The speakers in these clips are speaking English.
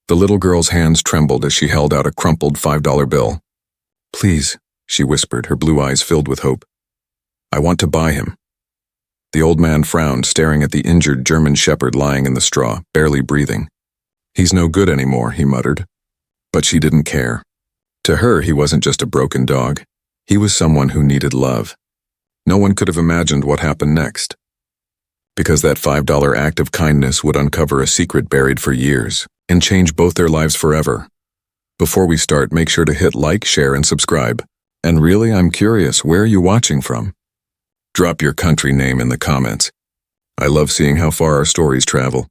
The little girl's hands trembled as she held out a crumpled $5 bill. "Please," she whispered, her blue eyes filled with hope. "I want to buy him." The old man frowned, staring at the injured German shepherd lying in the straw, barely breathing. "He's no good anymore," he muttered. But she didn't care. To her, he wasn't just a broken dog. He was someone who needed love. No one could have imagined what happened next. Because that $5 act of kindness would uncover a secret buried for years and change both their lives forever. Before we start, make sure to hit like, share, and subscribe. And really, I'm curious, where are you watching from? Drop your country name in the comments. I love seeing how far our stories travel.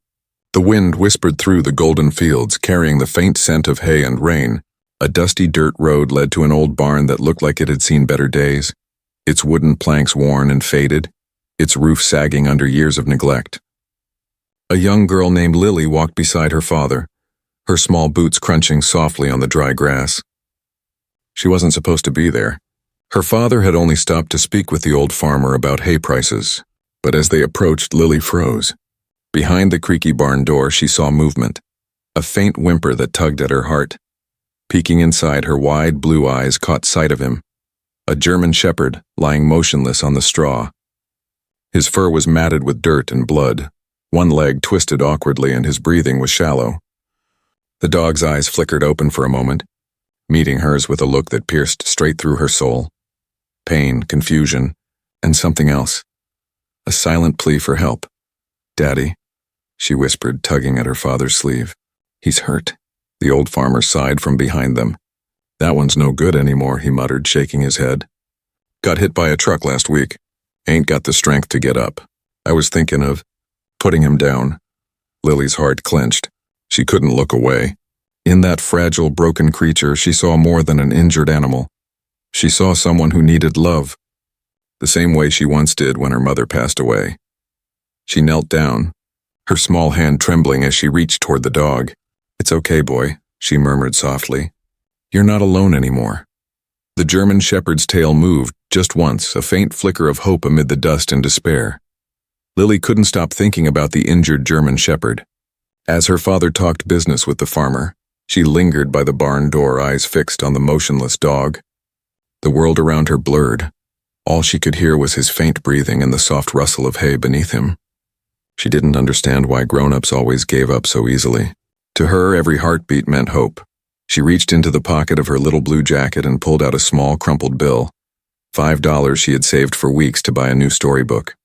The wind whispered through the golden fields, carrying the faint scent of hay and rain. A dusty dirt road led to an old barn that looked like it had seen better days, its wooden planks worn and faded, its roof sagging under years of neglect. A young girl named Lily walked beside her father, her small boots crunching softly on the dry grass. She wasn't supposed to be there. Her father had only stopped to speak with the old farmer about hay prices, but as they approached, Lily froze. Behind the creaky barn door, she saw movement, a faint whimper that tugged at her heart. Peeking inside, her wide blue eyes caught sight of him, a German shepherd lying motionless on the straw. His fur was matted with dirt and blood, one leg twisted awkwardly, and his breathing was shallow. The dog's eyes flickered open for a moment, meeting hers with a look that pierced straight through her soul. Pain, confusion, and something else. A silent plea for help. "Daddy," she whispered, tugging at her father's sleeve. "He's hurt." The old farmer sighed from behind them. "That one's no good anymore," he muttered, shaking his head. "Got hit by a truck last week. Ain't got the strength to get up. I was thinking of putting him down." Lily's heart clenched. She couldn't look away. In that fragile, broken creature, she saw more than an injured animal. She saw someone who needed love, the same way she once did when her mother passed away. She knelt down, her small hand trembling as she reached toward the dog. "It's okay, boy," she murmured softly. "You're not alone anymore." The German shepherd's tail moved, just once, a faint flicker of hope amid the dust and despair. Lily couldn't stop thinking about the injured German shepherd. As her father talked business with the farmer, she lingered by the barn door, eyes fixed on the motionless dog. The world around her blurred. All she could hear was his faint breathing and the soft rustle of hay beneath him. She didn't understand why grown-ups always gave up so easily. To her, every heartbeat meant hope. She reached into the pocket of her little blue jacket and pulled out a small, crumpled bill. $5 she had saved for weeks to buy a new storybook.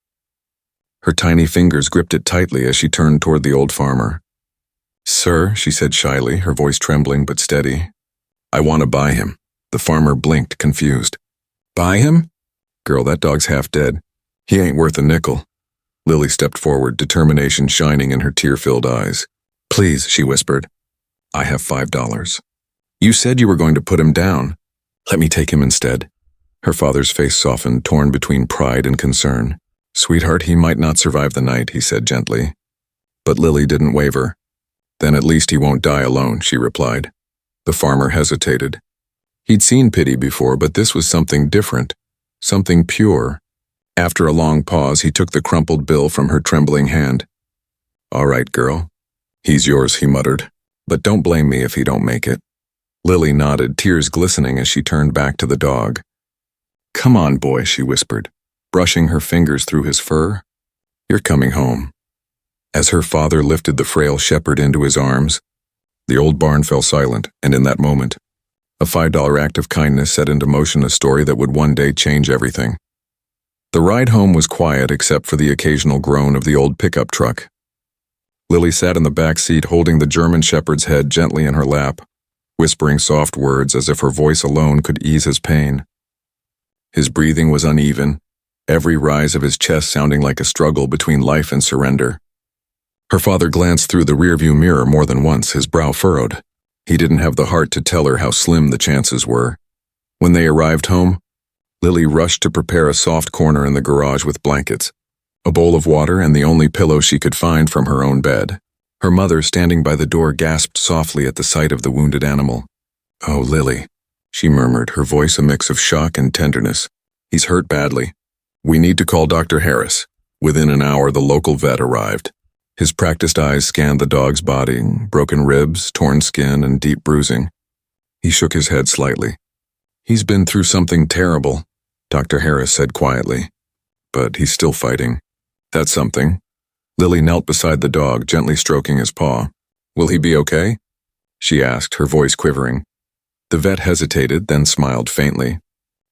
Her tiny fingers gripped it tightly as she turned toward the old farmer. "Sir," she said shyly, her voice trembling but steady. "I want to buy him." The farmer blinked, confused. "Buy him?" "Girl, that dog's half dead. He ain't worth a nickel." Lily stepped forward, determination shining in her tear-filled eyes. "Please," she whispered. "I have $5. You said you were going to put him down. Let me take him instead." Her father's face softened, torn between pride and concern. "Sweetheart, he might not survive the night," he said gently. But Lily didn't waver. "Then at least he won't die alone," she replied. The farmer hesitated. He'd seen pity before, but this was something different, something pure. After a long pause, he took the crumpled bill from her trembling hand. "All right, girl. He's yours," he muttered. "But don't blame me if he don't make it." Lily nodded, tears glistening as she turned back to the dog. "Come on, boy," she whispered, brushing her fingers through his fur. "You're coming home." As her father lifted the frail shepherd into his arms, the old barn fell silent, and in that moment, a $5 act of kindness set into motion a story that would one day change everything. The ride home was quiet except for the occasional groan of the old pickup truck. Lily sat in the back seat holding the German shepherd's head gently in her lap, whispering soft words as if her voice alone could ease his pain. His breathing was uneven, every rise of his chest sounding like a struggle between life and surrender. Her father glanced through the rearview mirror more than once, his brow furrowed. He didn't have the heart to tell her how slim the chances were. When they arrived home, Lily rushed to prepare a soft corner in the garage with blankets, a bowl of water, and the only pillow she could find from her own bed. Her mother, standing by the door, gasped softly at the sight of the wounded animal. "Oh, Lily," she murmured, her voice a mix of shock and tenderness. "He's hurt badly. We need to call Dr. Harris." Within an hour, the local vet arrived. His practiced eyes scanned the dog's body, broken ribs, torn skin, and deep bruising. He shook his head slightly. "He's been through something terrible," Dr. Harris said quietly. "But he's still fighting." "That's something." Lily knelt beside the dog, gently stroking his paw. "Will he be okay?" she asked, her voice quivering. The vet hesitated, then smiled faintly.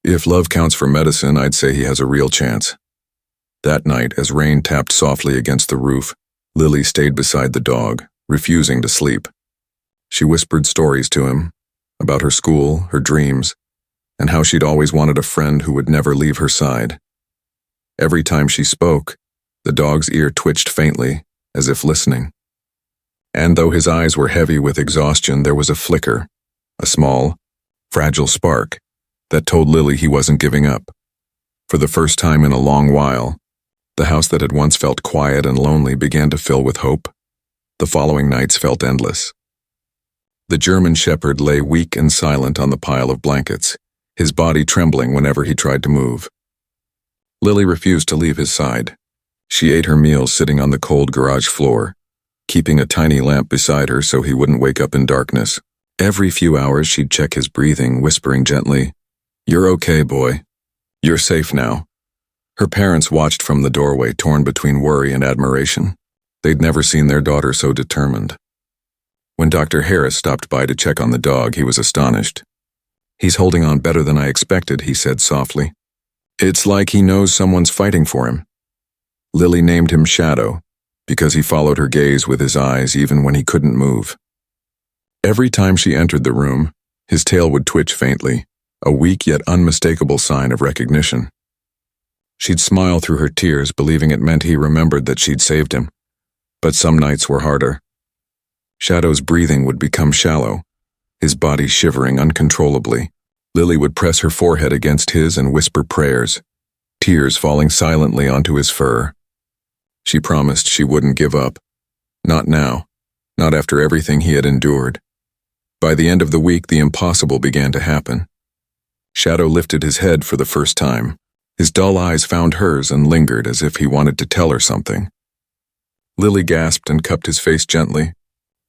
"If love counts for medicine, I'd say he has a real chance." That night, as rain tapped softly against the roof, Lily stayed beside the dog, refusing to sleep. She whispered stories to him, about her school, her dreams, and how she'd always wanted a friend who would never leave her side. Every time she spoke, the dog's ear twitched faintly, as if listening. And though his eyes were heavy with exhaustion, there was a flicker, a small, fragile spark, that told Lily he wasn't giving up. For the first time in a long while, the house that had once felt quiet and lonely began to fill with hope. The following nights felt endless. The German shepherd lay weak and silent on the pile of blankets, his body trembling whenever he tried to move. Lily refused to leave his side. She ate her meals sitting on the cold garage floor, keeping a tiny lamp beside her so he wouldn't wake up in darkness. Every few hours she'd check his breathing, whispering gently, "You're okay, boy. You're safe now." Her parents watched from the doorway, torn between worry and admiration. They'd never seen their daughter so determined. When Dr. Harris stopped by to check on the dog, he was astonished. "He's holding on better than I expected," he said softly. "It's like he knows someone's fighting for him." Lily named him Shadow, because he followed her gaze with his eyes even when he couldn't move. Every time she entered the room, his tail would twitch faintly, a weak yet unmistakable sign of recognition. She'd smile through her tears, believing it meant he remembered that she'd saved him. But some nights were harder. Shadow's breathing would become shallow, his body shivering uncontrollably. Lily would press her forehead against his and whisper prayers, tears falling silently onto his fur. She promised she wouldn't give up. Not now, not after everything he had endured. By the end of the week, the impossible began to happen. Shadow lifted his head for the first time. His dull eyes found hers and lingered as if he wanted to tell her something. Lily gasped and cupped his face gently.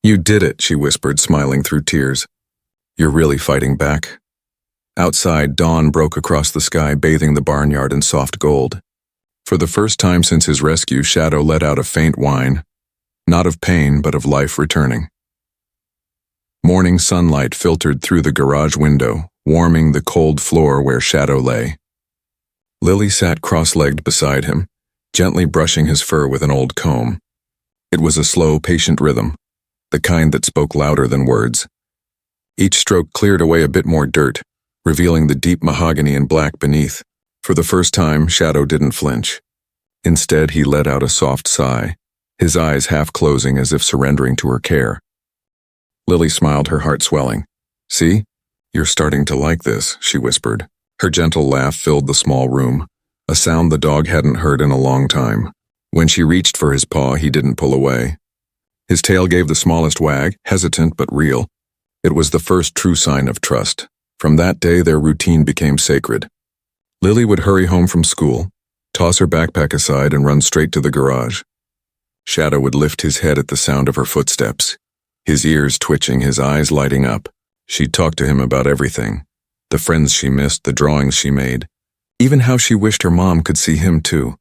"You did it," she whispered, smiling through tears. "You're really fighting back." Outside, dawn broke across the sky, bathing the barnyard in soft gold. For the first time since his rescue, Shadow let out a faint whine, not of pain but of life returning. Morning sunlight filtered through the garage window, warming the cold floor where Shadow lay. Lily sat cross-legged beside him, gently brushing his fur with an old comb. It was a slow, patient rhythm, the kind that spoke louder than words. Each stroke cleared away a bit more dirt, revealing the deep mahogany and black beneath. For the first time, Shadow didn't flinch. Instead, he let out a soft sigh, his eyes half closing as if surrendering to her care. Lily smiled, her heart swelling. "See? You're starting to like this," she whispered. Her gentle laugh filled the small room, a sound the dog hadn't heard in a long time. When she reached for his paw, he didn't pull away. His tail gave the smallest wag, hesitant but real. It was the first true sign of trust. From that day, their routine became sacred. Lily would hurry home from school, toss her backpack aside, and run straight to the garage. Shadow would lift his head at the sound of her footsteps, his ears twitching, his eyes lighting up. She'd talk to him about everything. The friends she missed, the drawings she made, even how she wished her mom could see him too.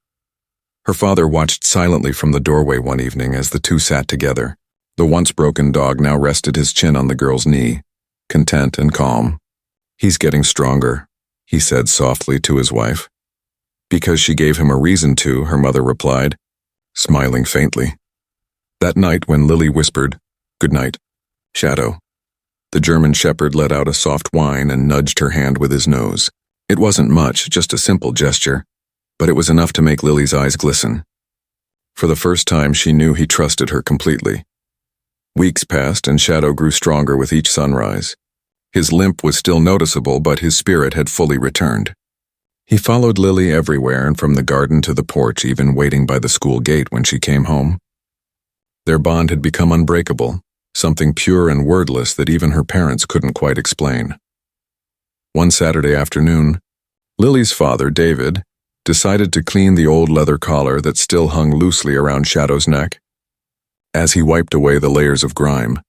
Her father watched silently from the doorway one evening as the two sat together. The once broken dog now rested his chin on the girl's knee, content and calm. "He's getting stronger," he said softly to his wife. "Because she gave him a reason to," her mother replied, smiling faintly. That night when Lily whispered, "Good night, Shadow," the German shepherd let out a soft whine and nudged her hand with his nose. It wasn't much, just a simple gesture, but it was enough to make Lily's eyes glisten. For the first time, she knew he trusted her completely. Weeks passed and Shadow grew stronger with each sunrise. His limp was still noticeable, but his spirit had fully returned. He followed Lily everywhere and from the garden to the porch, even waiting by the school gate when she came home. Their bond had become unbreakable, something pure and wordless that even her parents couldn't quite explain. One Saturday afternoon, Lily's father, David, decided to clean the old leather collar that still hung loosely around Shadow's neck. As he wiped away the layers of grime,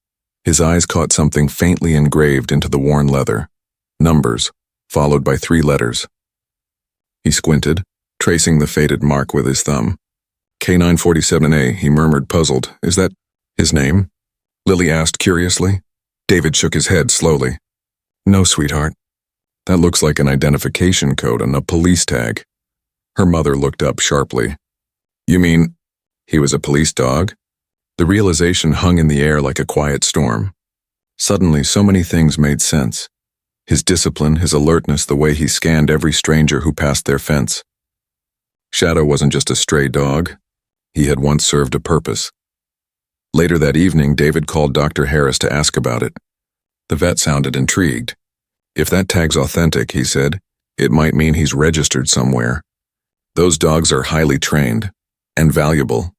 his eyes caught something faintly engraved into the worn leather. Numbers, followed by 3 letters. He squinted, tracing the faded mark with his thumb. K947A, he murmured, puzzled. Is that his name? Lily asked curiously. David shook his head slowly. No, sweetheart. That looks like an identification code on a police tag. Her mother looked up sharply. You mean he was a police dog? The realization hung in the air like a quiet storm. Suddenly, so many things made sense. His discipline, his alertness, the way he scanned every stranger who passed their fence. Shadow wasn't just a stray dog. He had once served a purpose. Later that evening, David called Dr. Harris to ask about it. The vet sounded intrigued. If that tag's authentic, he said, it might mean he's registered somewhere. Those dogs are highly trained and valuable.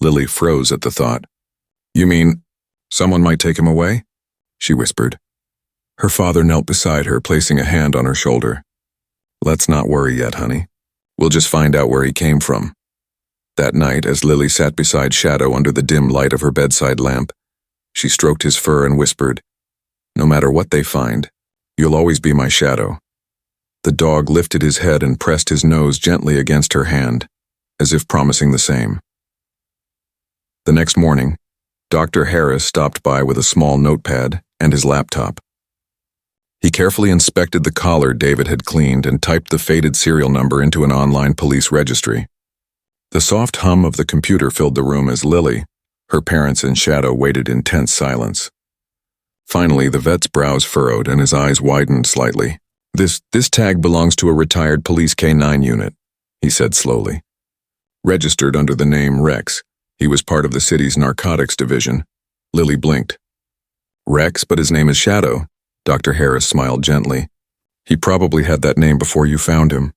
Lily froze at the thought. You mean someone might take him away? She whispered. Her father knelt beside her, placing a hand on her shoulder. Let's not worry yet, honey. We'll just find out where he came from. That night, as Lily sat beside Shadow under the dim light of her bedside lamp, she stroked his fur and whispered, No matter what they find, you'll always be my Shadow. The dog lifted his head and pressed his nose gently against her hand, as if promising the same. The next morning, Dr. Harris stopped by with a small notepad and his laptop. He carefully inspected the collar David had cleaned and typed the faded serial number into an online police registry. The soft hum of the computer filled the room as Lily, her parents and Shadow waited in tense silence. Finally, the vet's brows furrowed and his eyes widened slightly. This tag belongs to a retired police K9 unit, he said slowly. Registered under the name Rex, he was part of the city's narcotics division. Lily blinked. Rex, but his name is Shadow. Dr. Harris smiled gently. He probably had that name before you found him.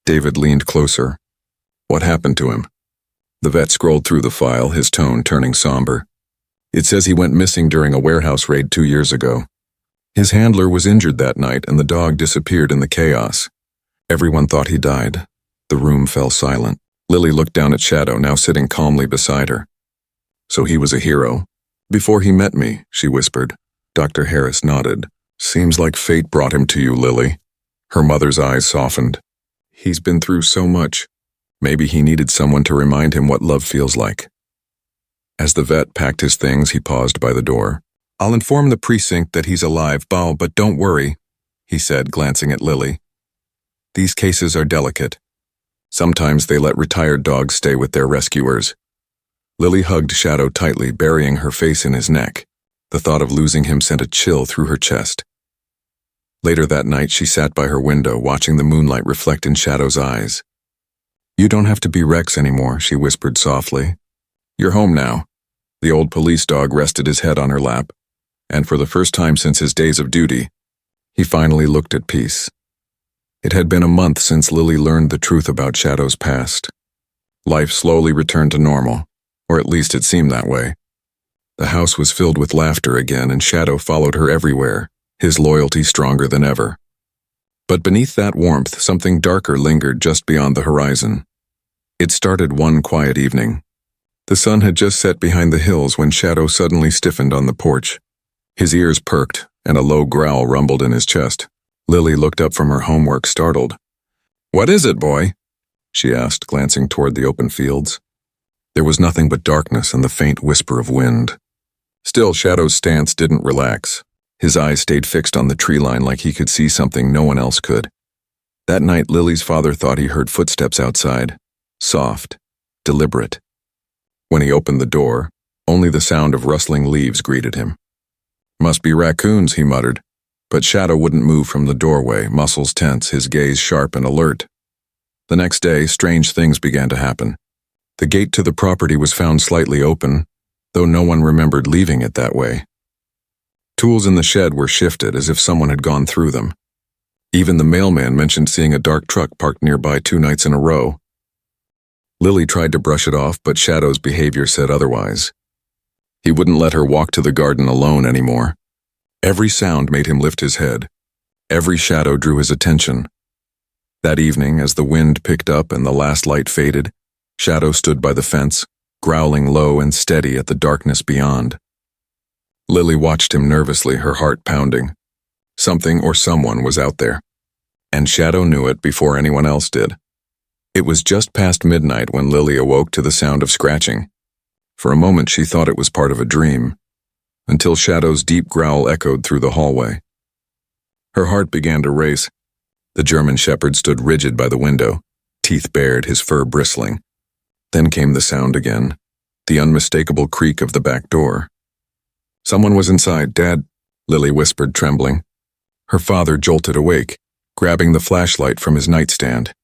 David leaned closer. What happened to him? The vet scrolled through the file, his tone turning somber. It says he went missing during a warehouse raid 2 years ago. His handler was injured that night and the dog disappeared in the chaos. Everyone thought he died. The room fell silent. Lily looked down at Shadow, now sitting calmly beside her. So he was a hero. Before he met me, she whispered. Dr. Harris nodded. Seems like fate brought him to you, Lily. Her mother's eyes softened. He's been through so much. Maybe he needed someone to remind him what love feels like. As the vet packed his things, he paused by the door. I'll inform the precinct that he's alive, but don't worry, he said, glancing at Lily. These cases are delicate. Sometimes they let retired dogs stay with their rescuers. Lily hugged Shadow tightly, burying her face in his neck. The thought of losing him sent a chill through her chest. Later that night, she sat by her window, watching the moonlight reflect in Shadow's eyes. You don't have to be Rex anymore, she whispered softly. You're home now. The old police dog rested his head on her lap, and for the first time since his days of duty, he finally looked at peace. It had been a month since Lily learned the truth about Shadow's past. Life slowly returned to normal, or at least it seemed that way. The house was filled with laughter again, and Shadow followed her everywhere, his loyalty stronger than ever. But beneath that warmth, something darker lingered just beyond the horizon. It started one quiet evening. The sun had just set behind the hills when Shadow suddenly stiffened on the porch. His ears perked, and a low growl rumbled in his chest. Lily looked up from her homework, startled. What is it, boy? She asked, glancing toward the open fields. There was nothing but darkness and the faint whisper of wind. Still, Shadow's stance didn't relax. His eyes stayed fixed on the tree line like he could see something no one else could. That night, Lily's father thought he heard footsteps outside. Soft, deliberate. When he opened the door, only the sound of rustling leaves greeted him. Must be raccoons, he muttered. But Shadow wouldn't move from the doorway, muscles tense, his gaze sharp and alert. The next day, strange things began to happen. The gate to the property was found slightly open, though no one remembered leaving it that way. Tools in the shed were shifted as if someone had gone through them. Even the mailman mentioned seeing a dark truck parked nearby 2 nights in a row. Lily tried to brush it off, but Shadow's behavior said otherwise. He wouldn't let her walk to the garden alone anymore. Every sound made him lift his head. Every shadow drew his attention. That evening, as the wind picked up and the last light faded, Shadow stood by the fence, growling low and steady at the darkness beyond. Lily watched him nervously, her heart pounding. Something or someone was out there, and Shadow knew it before anyone else did. It was just past midnight when Lily awoke to the sound of scratching. For a moment she thought it was part of a dream, until Shadow's deep growl echoed through the hallway. Her heart began to race. The German Shepherd stood rigid by the window, teeth bared, his fur bristling. Then came the sound again, the unmistakable creak of the back door. Someone was inside. "Dad," Lily whispered, trembling. Her father jolted awake, grabbing the flashlight from his nightstand.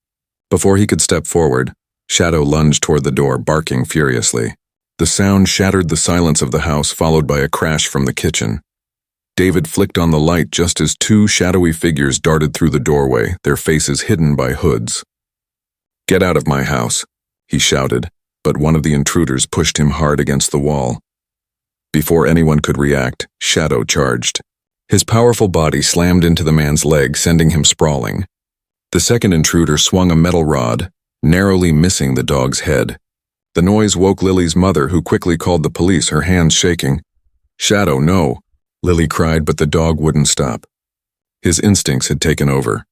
Before he could step forward, Shadow lunged toward the door, barking furiously. The sound shattered the silence of the house, followed by a crash from the kitchen. David flicked on the light just as two shadowy figures darted through the doorway, their faces hidden by hoods. "Get out of my house," he shouted, but one of the intruders pushed him hard against the wall. Before anyone could react, Shadow charged. His powerful body slammed into the man's leg, sending him sprawling. The second intruder swung a metal rod, narrowly missing the dog's head. The noise woke Lily's mother, who quickly called the police, her hands shaking. "Shadow, no," Lily cried, but the dog wouldn't stop. His instincts had taken over,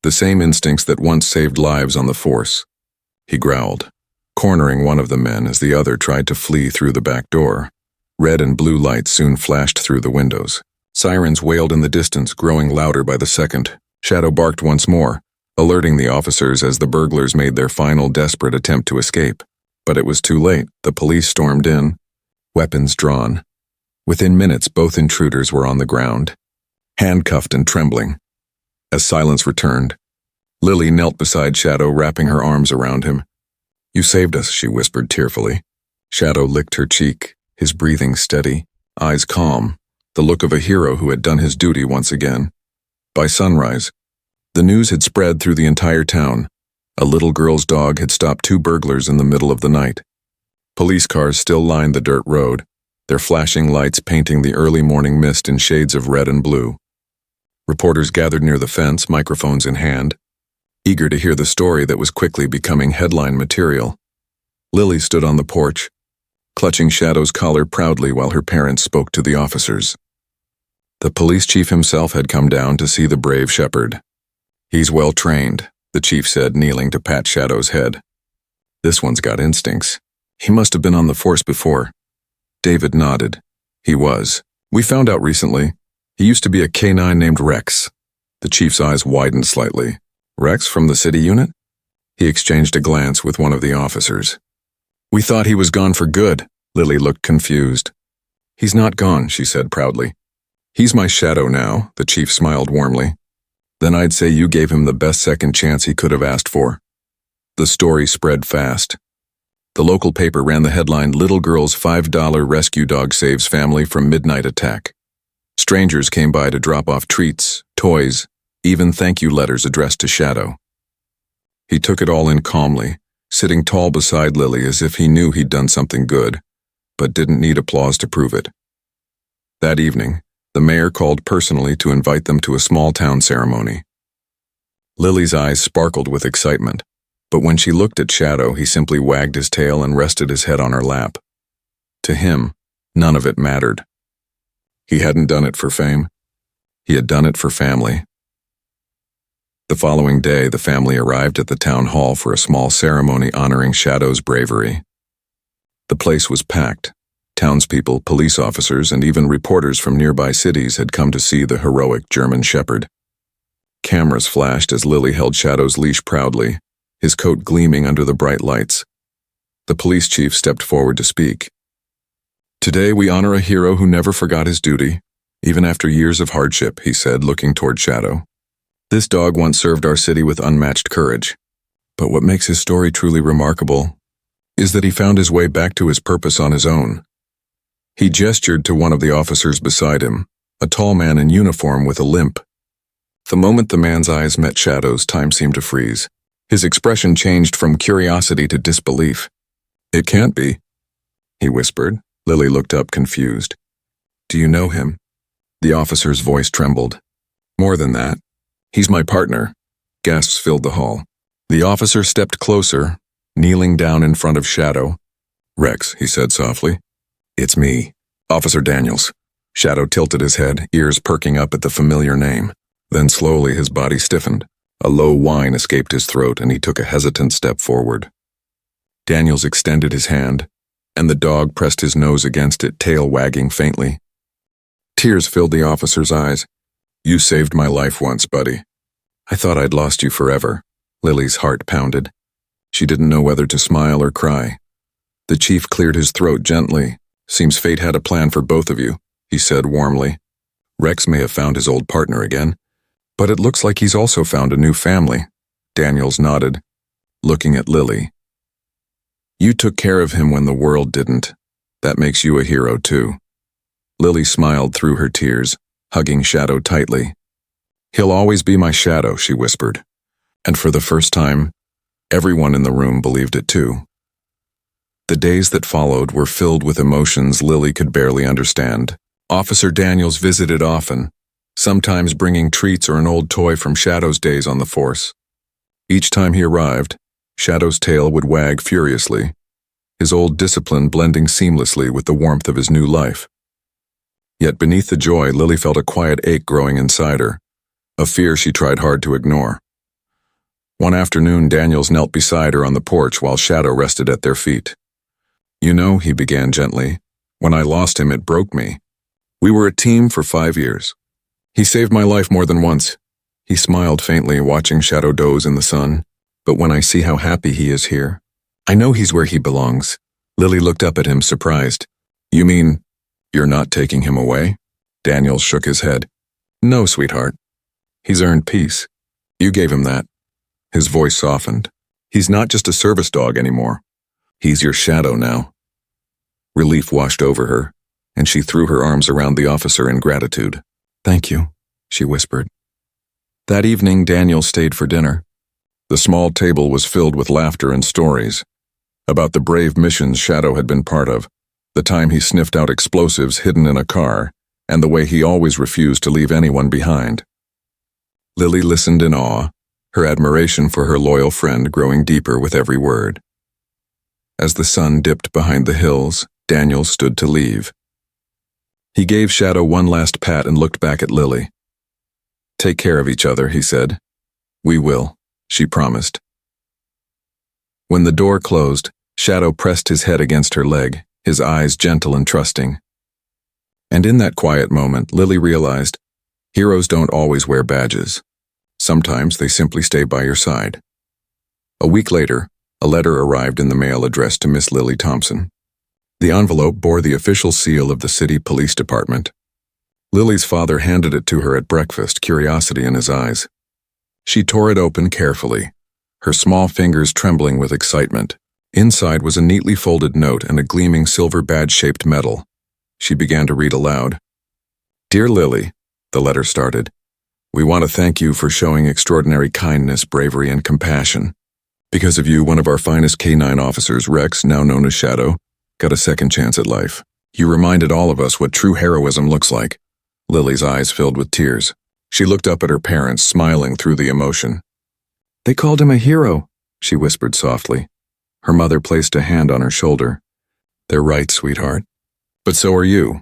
the same instincts that once saved lives on the force. He growled, cornering one of the men as the other tried to flee through the back door. Red and blue lights soon flashed through the windows. Sirens wailed in the distance, growing louder by the second. Shadow barked once more, alerting the officers as the burglars made their final desperate attempt to escape. But it was too late. The police stormed in, weapons drawn. Within minutes, both intruders were on the ground, handcuffed and trembling. As silence returned, Lily knelt beside Shadow, wrapping her arms around him. "You saved us," she whispered tearfully. Shadow licked her cheek, his breathing steady, eyes calm, the look of a hero who had done his duty once again. By sunrise, the news had spread through the entire town. A little girl's dog had stopped two burglars in the middle of the night. Police cars still lined the dirt road, their flashing lights painting the early morning mist in shades of red and blue. Reporters gathered near the fence, microphones in hand, eager to hear the story that was quickly becoming headline material. Lily stood on the porch, clutching Shadow's collar proudly while her parents spoke to the officers. The police chief himself had come down to see the brave shepherd. "He's well trained," the chief said, kneeling to pat Shadow's head. "This one's got instincts. He must have been on the force before." David nodded. "He was. We found out recently. He used to be a K-9 named Rex." The chief's eyes widened slightly. "Rex from the city unit?" He exchanged a glance with one of the officers. "We thought he was gone for good." Lily looked confused. "He's not gone," she said proudly. "He's my Shadow now," the chief smiled warmly. "Then I'd say you gave him the best second chance he could have asked for." The story spread fast. The local paper ran the headline, "Little Girl's $5 Rescue Dog Saves Family from Midnight Attack." Strangers came by to drop off treats, toys, even thank you letters addressed to Shadow. He took it all in calmly, sitting tall beside Lily as if he knew he'd done something good, but didn't need applause to prove it. That evening, the mayor called personally to invite them to a small town ceremony. Lily's eyes sparkled with excitement, but when she looked at Shadow, he simply wagged his tail and rested his head on her lap. To him, none of it mattered. He hadn't done it for fame. He had done it for family. The following day, the family arrived at the town hall for a small ceremony honoring Shadow's bravery. The place was packed. Townspeople, police officers, and even reporters from nearby cities had come to see the heroic German Shepherd. Cameras flashed as Lily held Shadow's leash proudly, his coat gleaming under the bright lights. The police chief stepped forward to speak. "Today we honor a hero who never forgot his duty, even after years of hardship," he said, looking toward Shadow. "This dog once served our city with unmatched courage. But what makes his story truly remarkable is that he found his way back to his purpose on his own." He gestured to one of the officers beside him, a tall man in uniform with a limp. The moment the man's eyes met Shadow's, time seemed to freeze. His expression changed from curiosity to disbelief. "It can't be," he whispered. Lily looked up, confused. "Do you know him?" The officer's voice trembled. "More than that. He's my partner." Gasps filled the hall. The officer stepped closer, kneeling down in front of Shadow. Rex, he said softly. It's me, Officer Daniels. Shadow tilted his head, ears perking up at the familiar name. Then slowly his body stiffened. A low whine escaped his throat and he took a hesitant step forward. Daniels extended his hand, and the dog pressed his nose against it, tail wagging faintly. Tears filled the officer's eyes. You saved my life once, buddy. I thought I'd lost you forever. Lily's heart pounded. She didn't know whether to smile or cry. The chief cleared his throat gently. Seems fate had a plan for both of you, he said warmly. Rex may have found his old partner again, but it looks like he's also found a new family. Daniels nodded, looking at Lily. You took care of him when the world didn't. That makes you a hero too. Lily smiled through her tears, hugging Shadow tightly. He'll always be my shadow, she whispered. And for the first time, everyone in the room believed it too. The days that followed were filled with emotions Lily could barely understand. Officer Daniels visited often, sometimes bringing treats or an old toy from Shadow's days on the force. Each time he arrived, Shadow's tail would wag furiously, his old discipline blending seamlessly with the warmth of his new life. Yet beneath the joy, Lily felt a quiet ache growing inside her, a fear she tried hard to ignore. One afternoon, Daniels knelt beside her on the porch while Shadow rested at their feet. You know, he began gently, when I lost him, it broke me. We were a team for 5 years. He saved my life more than once. He smiled faintly, watching Shadow doze in the sun. But when I see how happy he is here, I know he's where he belongs. Lily looked up at him, surprised. You mean, you're not taking him away? Daniels shook his head. No, sweetheart. He's earned peace. You gave him that. His voice softened. He's not just a service dog anymore. He's your shadow now. Relief washed over her, and she threw her arms around the officer in gratitude. Thank you, she whispered. That evening, Daniel stayed for dinner. The small table was filled with laughter and stories about the brave missions Shadow had been part of, the time he sniffed out explosives hidden in a car, and the way he always refused to leave anyone behind. Lily listened in awe, her admiration for her loyal friend growing deeper with every word. As the sun dipped behind the hills, Daniel stood to leave. He gave Shadow one last pat and looked back at Lily. Take care of each other, he said. We will, she promised. When the door closed, Shadow pressed his head against her leg, his eyes gentle and trusting. And in that quiet moment, Lily realized, heroes don't always wear badges. Sometimes they simply stay by your side. A week later, a letter arrived in the mail addressed to Miss Lily Thompson. The envelope bore the official seal of the city police department. Lily's father handed it to her at breakfast, curiosity in his eyes. She tore it open carefully, her small fingers trembling with excitement. Inside was a neatly folded note and a gleaming silver badge-shaped medal. She began to read aloud. Dear Lily, the letter started, we want to thank you for showing extraordinary kindness, bravery, and compassion. Because of you, one of our finest K-9 officers, Rex, now known as Shadow, got a second chance at life. You reminded all of us what true heroism looks like. Lily's eyes filled with tears. She looked up at her parents, smiling through the emotion. They called him a hero, she whispered softly. Her mother placed a hand on her shoulder. They're right, sweetheart. But so are you.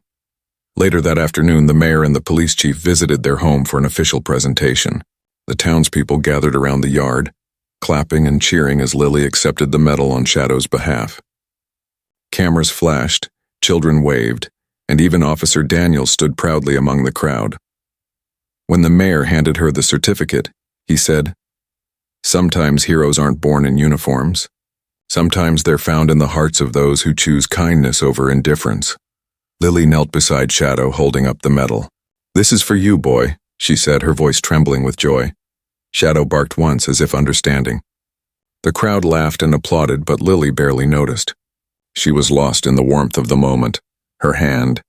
Later that afternoon, the mayor and the police chief visited their home for an official presentation. The townspeople gathered around the yard, clapping and cheering as Lily accepted the medal on Shadow's behalf. Cameras flashed, children waved, and even Officer Daniels stood proudly among the crowd. When the mayor handed her the certificate, he said, Sometimes heroes aren't born in uniforms. Sometimes they're found in the hearts of those who choose kindness over indifference. Lily knelt beside Shadow, holding up the medal. This is for you, boy, she said, her voice trembling with joy. Shadow barked once as if understanding. The crowd laughed and applauded, but Lily barely noticed. She was lost in the warmth of the moment, her hand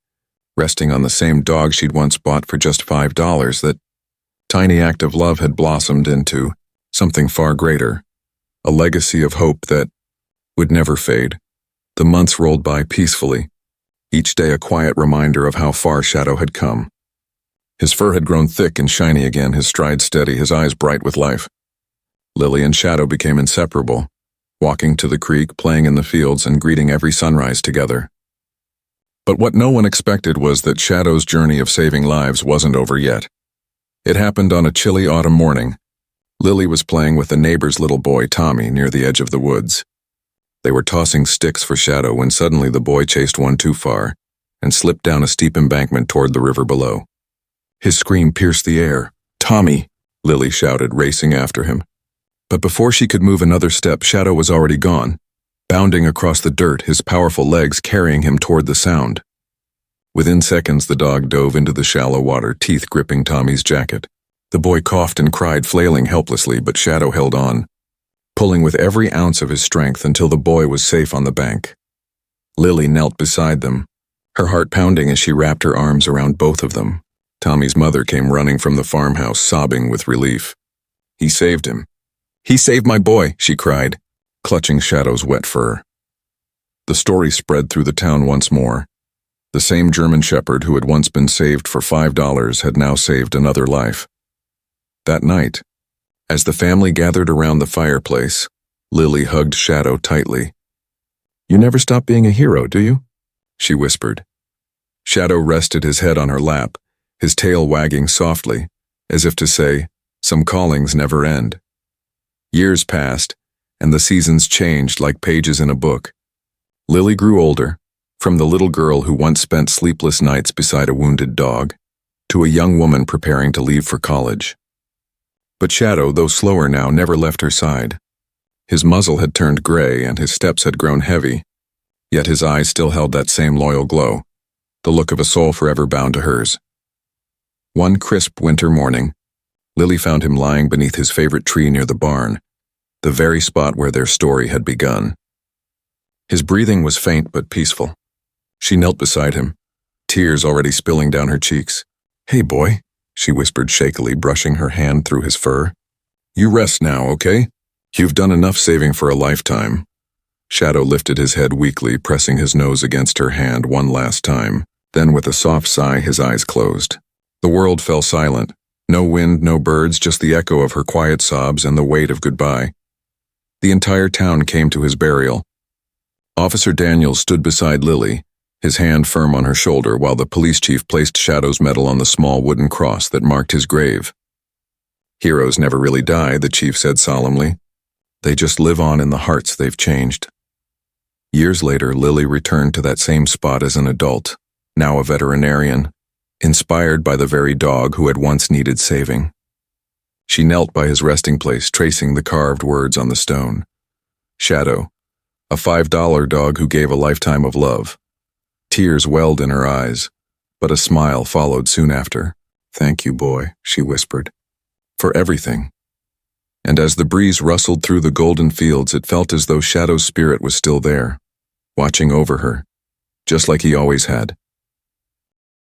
resting on the same dog she'd once bought for just $5. That tiny act of love had blossomed into something far greater, a legacy of hope that would never fade. The months rolled by peacefully, each day a quiet reminder of how far Shadow had come. His fur had grown thick and shiny again, his stride steady, his eyes bright with life. Lily and Shadow became inseparable, walking to the creek, playing in the fields, and greeting every sunrise together. But what no one expected was that Shadow's journey of saving lives wasn't over yet. It happened on a chilly autumn morning. Lily was playing with the neighbor's little boy, Tommy, near the edge of the woods. They were tossing sticks for Shadow when suddenly the boy chased one too far and slipped down a steep embankment toward the river below. His scream pierced the air. "Tommy!" Lily shouted, racing after him. But before she could move another step, Shadow was already gone, bounding across the dirt, his powerful legs carrying him toward the sound. Within seconds, the dog dove into the shallow water, teeth gripping Tommy's jacket. The boy coughed and cried, flailing helplessly, but Shadow held on, pulling with every ounce of his strength until the boy was safe on the bank. Lily knelt beside them, her heart pounding as she wrapped her arms around both of them. Tommy's mother came running from the farmhouse, sobbing with relief. "He saved him. He saved my boy," she cried, clutching Shadow's wet fur. The story spread through the town once more. The same German shepherd who had once been saved for $5 had now saved another life. That night, as the family gathered around the fireplace, Lily hugged Shadow tightly. "You never stop being a hero, do you?" she whispered. Shadow rested his head on her lap, his tail wagging softly, as if to say, "Some callings never end." Years passed, and the seasons changed like pages in a book. Lily grew older, from the little girl who once spent sleepless nights beside a wounded dog, to a young woman preparing to leave for college. But Shadow, though slower now, never left her side. His muzzle had turned gray and his steps had grown heavy, yet his eyes still held that same loyal glow, the look of a soul forever bound to hers. One crisp winter morning, Lily found him lying beneath his favorite tree near the barn, the very spot where their story had begun. His breathing was faint but peaceful. She knelt beside him, tears already spilling down her cheeks. "Hey, boy," she whispered shakily, brushing her hand through his fur. "You rest now, okay? You've done enough saving for a lifetime." Shadow lifted his head weakly, pressing his nose against her hand one last time. Then with a soft sigh, his eyes closed. The world fell silent. No wind, no birds, just the echo of her quiet sobs and the weight of goodbye. The entire town came to his burial. Officer Daniels stood beside Lily, his hand firm on her shoulder, while the police chief placed Shadow's medal on the small wooden cross that marked his grave. "Heroes never really die," the chief said solemnly. "They just live on in the hearts they've changed." Years later, Lily returned to that same spot as an adult, now a veterinarian, inspired by the very dog who had once needed saving. She knelt by his resting place, tracing the carved words on the stone. Shadow, a $5 dog who gave a lifetime of love. Tears welled in her eyes, but a smile followed soon after. "Thank you, boy," she whispered, "for everything." And as the breeze rustled through the golden fields, it felt as though Shadow's spirit was still there, watching over her, just like he always had.